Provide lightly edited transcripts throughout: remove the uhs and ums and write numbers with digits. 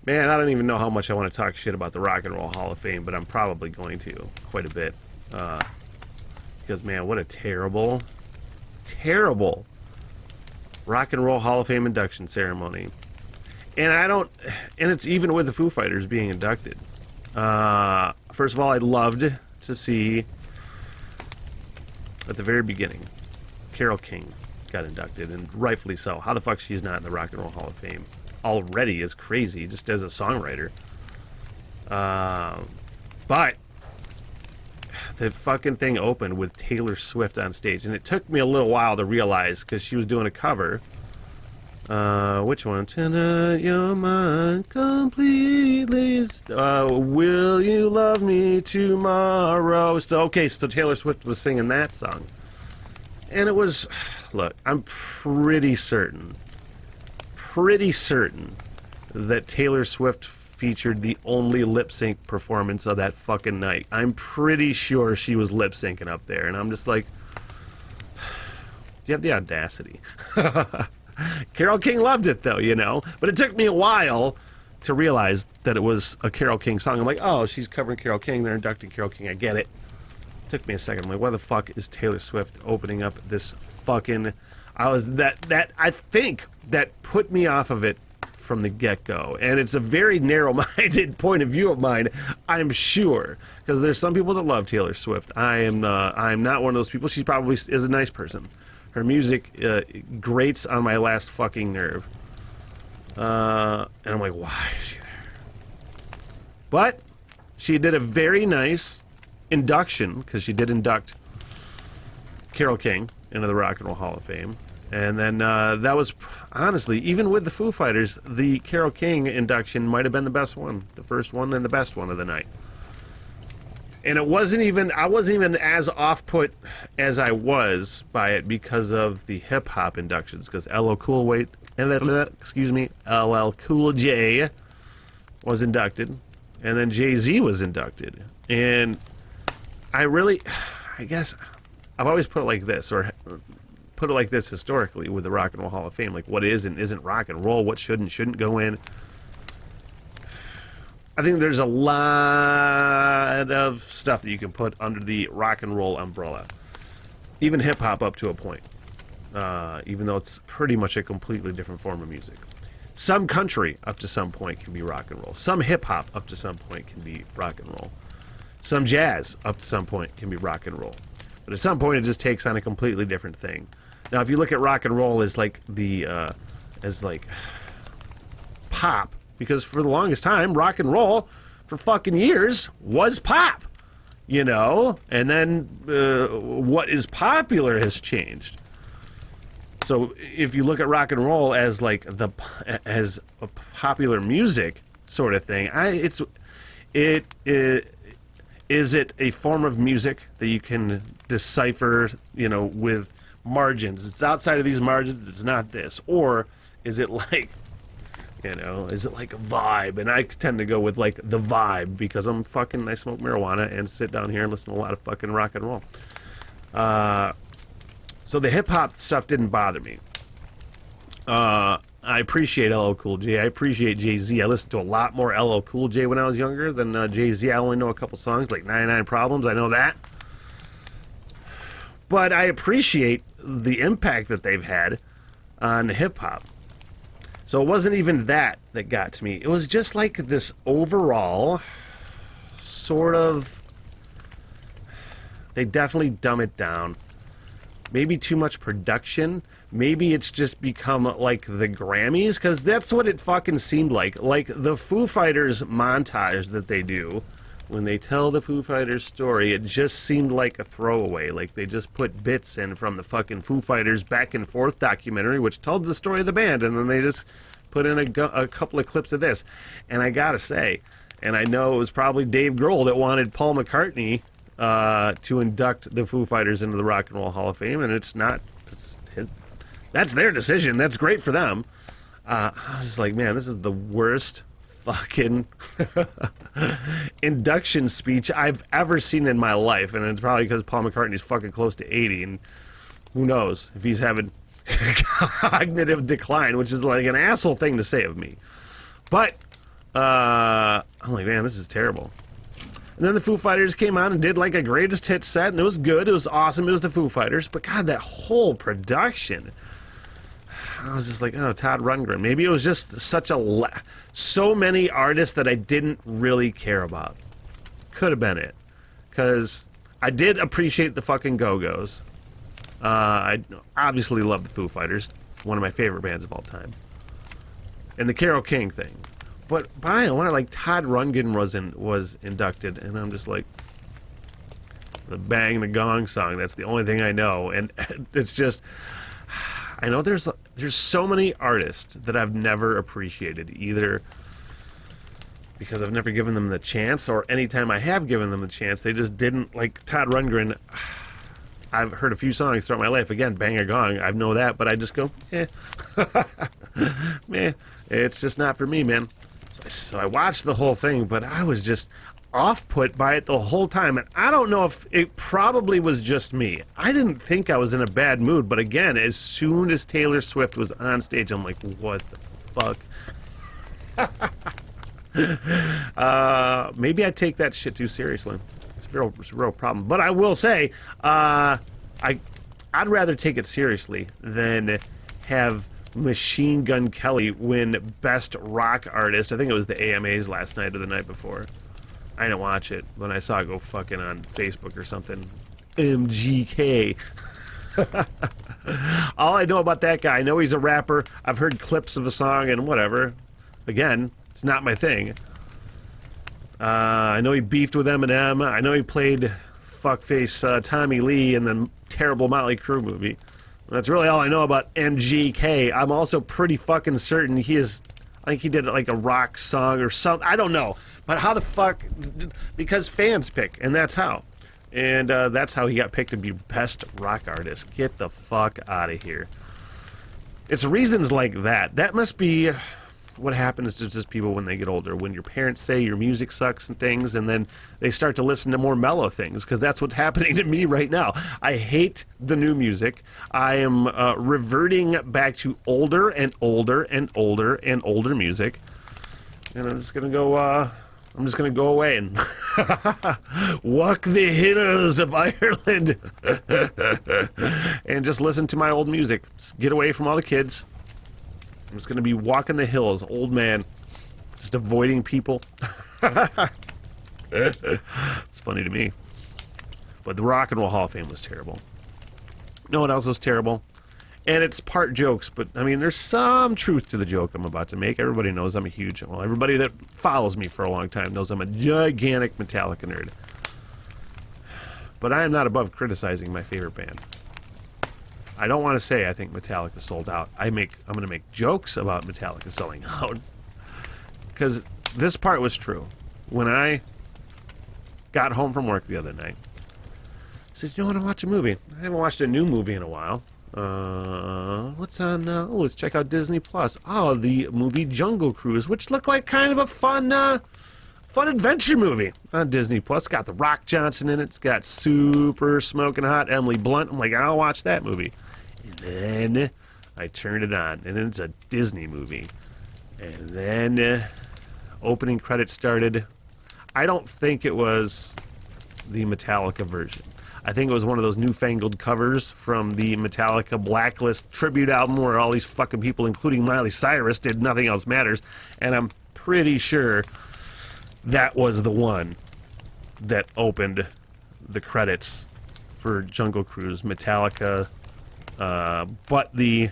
Man, I don't even know how much I want to talk shit about the Rock and Roll Hall of Fame, but I'm probably going to quite a bit. Because, man, what a terrible, terrible Rock and Roll Hall of Fame induction ceremony. And it's even with the Foo Fighters being inducted. First of all, I'd loved to see, at the very beginning, Carole King got inducted, and rightfully so. How the fuck she's not in the Rock and Roll Hall of Fame already is crazy, just as a songwriter. But the fucking thing opened with Taylor Swift on stage, and it took me a little while to realize, because she was doing a cover. Which one? Tonight you're mine completely. Will you love me tomorrow? So Taylor Swift was singing that song. And it was, look, I'm pretty certain that Taylor Swift featured the only lip sync performance of that fucking night. I'm pretty sure she was lip syncing up there, and I'm just like, do you have the audacity? Carole King loved it though, you know, but it took me a while to realize that it was a Carole King song. I'm like, oh, she's covering Carole King, they're inducting Carole King, I get it. Took me a second. I'm like, why the fuck is Taylor Swift opening up this fucking... I think that put me off of it from the get-go. And it's a very narrow-minded point of view of mine, I'm sure. Because there's some people that love Taylor Swift. I'm not one of those people. She probably is a nice person. Her music grates on my last fucking nerve. And I'm like, why is she there? But she did a very nice induction, because she did induct Carole King into the Rock and Roll Hall of Fame. And then that was, honestly, even with the Foo Fighters, the Carole King induction might have been the best one. The first one and the best one of the night. And I wasn't even as off-put as I was by it because of the hip-hop inductions, because LL Cool J was inducted, and then Jay-Z was inducted. And I guess I've always put it like this, or put it like this historically with the Rock and Roll Hall of Fame, like what is and isn't rock and roll, what should and shouldn't go in. I think there's a lot of stuff that you can put under the rock and roll umbrella. Even hip-hop up to a point, even though it's pretty much a completely different form of music. Some country up to some point can be rock and roll. Some hip-hop up to some point can be rock and roll. Some jazz up to some point can be rock and roll. But at some point it just takes on a completely different thing. Now if you look at rock and roll as like pop, because for the longest time rock and roll for fucking years was pop, you know, and then what is popular has changed. So if you look at rock and roll as like as a popular music sort of thing, is it a form of music that you can decipher, you know, with margins? It's outside of these margins, it's not this. Or is it like, you know, is it like a vibe? And I tend to go with like the vibe, because I smoke marijuana and sit down here and listen to a lot of fucking rock and roll. So the hip-hop stuff didn't bother me. I appreciate LL Cool J. I appreciate Jay-Z. I listened to a lot more LL Cool J when I was younger than Jay-Z. I only know a couple songs, like 99 Problems. I know that. But I appreciate the impact that they've had on hip-hop. So it wasn't even that got to me. It was just like this overall sort of... They definitely dumb it down. Maybe too much production. Maybe it's just become like the Grammys, because that's what it fucking seemed like. Like the Foo Fighters montage that they do when they tell the Foo Fighters story, it just seemed like a throwaway. Like they just put bits in from the fucking Foo Fighters Back and Forth documentary, which told the story of the band, and then they just put in a couple of clips of this. And I gotta say, and I know it was probably Dave Grohl that wanted Paul McCartney to induct the Foo Fighters into the Rock and Roll Hall of Fame, and that's their decision. That's great for them. I was just like, man, this is the worst fucking induction speech I've ever seen in my life, and it's probably because Paul McCartney's fucking close to 80, and who knows if he's having cognitive decline, which is like an asshole thing to say of me. But I'm like, man, this is terrible. And then the Foo Fighters came on and did like a greatest hit set, and it was good. It was awesome. It was the Foo Fighters. But God, that whole production, I was just like, oh, Todd Rundgren. Maybe it was just so many artists that I didn't really care about. Could have been it. Because I did appreciate the fucking Go-Go's. I obviously love the Foo Fighters. One of my favorite bands of all time. And the Carole King thing. But by and large, like, Todd Rundgren was inducted, and I'm just like, the Bang the Gong song, that's the only thing I know. And it's just, I know there's so many artists that I've never appreciated, either because I've never given them the chance, or anytime I have given them the chance, they just didn't. Like Todd Rundgren, I've heard a few songs throughout my life. Again, Bang a Gong, I know that, but I just go, man, it's just not for me, man. So I watched the whole thing, but I was just off-put by it the whole time, and I don't know if it probably was just me. I didn't think I was in a bad mood, but again, as soon as Taylor Swift was on stage, I'm like, what the fuck? Maybe I take that shit too seriously. It's a real problem. But I will say, I'd rather take it seriously than have Machine Gun Kelly win Best Rock Artist. I think it was the AMAs last night or the night before. I didn't watch it, but I saw it go fucking on Facebook or something. MGK. All I know about that guy, I know he's a rapper. I've heard clips of a song and whatever. Again, it's not my thing. I know he beefed with Eminem. I know he played fuckface Tommy Lee in the terrible Motley Crue movie. That's really all I know about MGK. I'm also pretty fucking certain I think he did like a rock song or something. I don't know. But how the fuck? Because fans pick, and that's how. And that's how he got picked to be Best Rock Artist. Get the fuck out of here. It's reasons like that. That must be what happens to just people when they get older. When your parents say your music sucks and things, and then they start to listen to more mellow things, because that's what's happening to me right now. I hate the new music. I am reverting back to older and older and older and older music. And I'm just gonna go away and walk the hills of Ireland and just listen to my old music. Just get away from all the kids. I'm just going to be walking the hills, old man, just avoiding people. It's funny to me. But the Rock and Roll Hall of Fame was terrible. You know what else was terrible? And it's part jokes, but, I mean, there's some truth to the joke I'm about to make. Everybody knows I'm a huge... Well, everybody that follows me for a long time knows I'm a gigantic Metallica nerd. But I am not above criticizing my favorite band. I don't want to say I think Metallica sold out. I'm going to make jokes about Metallica selling out. Because this part was true. When I got home from work the other night, I said, you know, I want to watch a movie. I haven't watched a new movie in a while. What's on? Let's check out Disney Plus. Oh, the movie Jungle Cruise, which looked like kind of a fun adventure movie on Disney Plus. Got the Rock Johnson in it. It's got super smoking hot Emily Blunt. I'm like, I'll watch that movie. And then I turned it on, and then it's a Disney movie. And then opening credits started. I don't think it was the Metallica version. I think it was one of those newfangled covers from the Metallica Blacklist tribute album where all these fucking people, including Miley Cyrus, did Nothing Else Matters. And I'm pretty sure that was the one that opened the credits for Jungle Cruise, Metallica, but the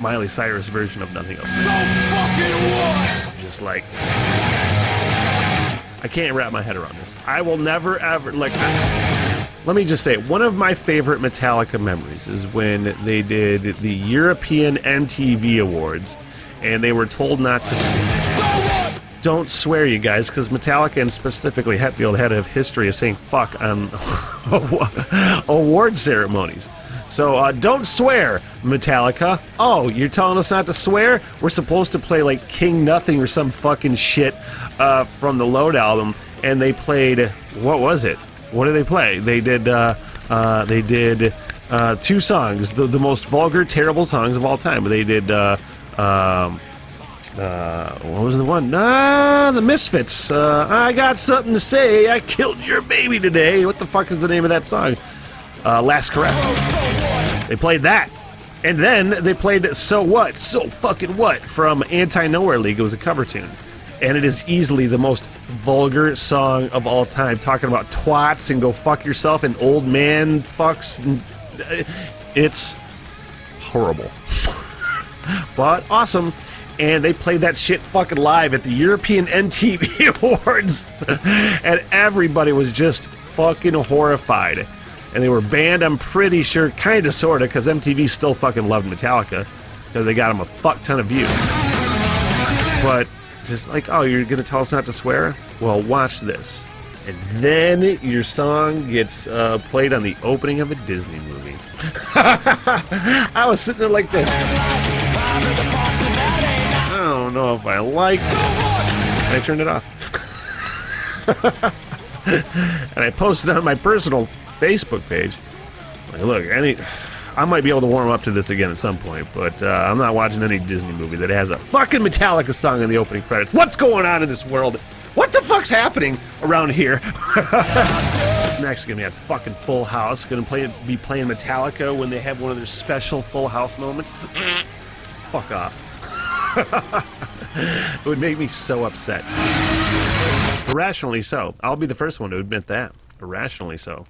Miley Cyrus version of Nothing Else. So fucking what? Just like, I can't wrap my head around this. I will never ever, like, let me just say, one of my favorite Metallica memories is when they did the European MTV Awards, and they were told not to don't swear, you guys, because Metallica and specifically Hetfield had a history of saying fuck on award ceremonies. So don't swear, Metallica. Oh, you're telling us not to swear? We're supposed to play like King Nothing or some fucking shit from the Load album, and they played, what was it? What did they play? They did two songs, the most vulgar, terrible songs of all time. They did What was the one? The Misfits. I got something to say. I killed your baby today. What the fuck is the name of that song? Last Caress. They played that. And then they played So What? So Fucking What? From Anti-Nowhere League. It was a cover tune. And it is easily the most vulgar song of all time. Talking about twats and go fuck yourself and old man fucks. It's horrible. But awesome. And they played that shit fucking live at the European MTV Awards. And everybody was just fucking horrified. And they were banned, I'm pretty sure, kinda sorta, because MTV still fucking loved Metallica. Because they got them a fuck ton of views. But just like, oh, you're gonna tell us not to swear? Well, watch this. And then your song gets played on the opening of a Disney movie. I was sitting there like this. I don't know if I like it. And I turned it off. And I posted it on my personal Facebook page. Like, look, I might be able to warm up to this again at some point, but I'm not watching any Disney movie that has a fucking Metallica song in the opening credits. What's going on in this world? What the fuck's happening around here? What's next? Gonna be a fucking Full House. Gonna be playing Metallica when they have one of their special Full House moments. Fuck off. It would make me so upset. Irrationally so. I'll be the first one to admit that. Irrationally so.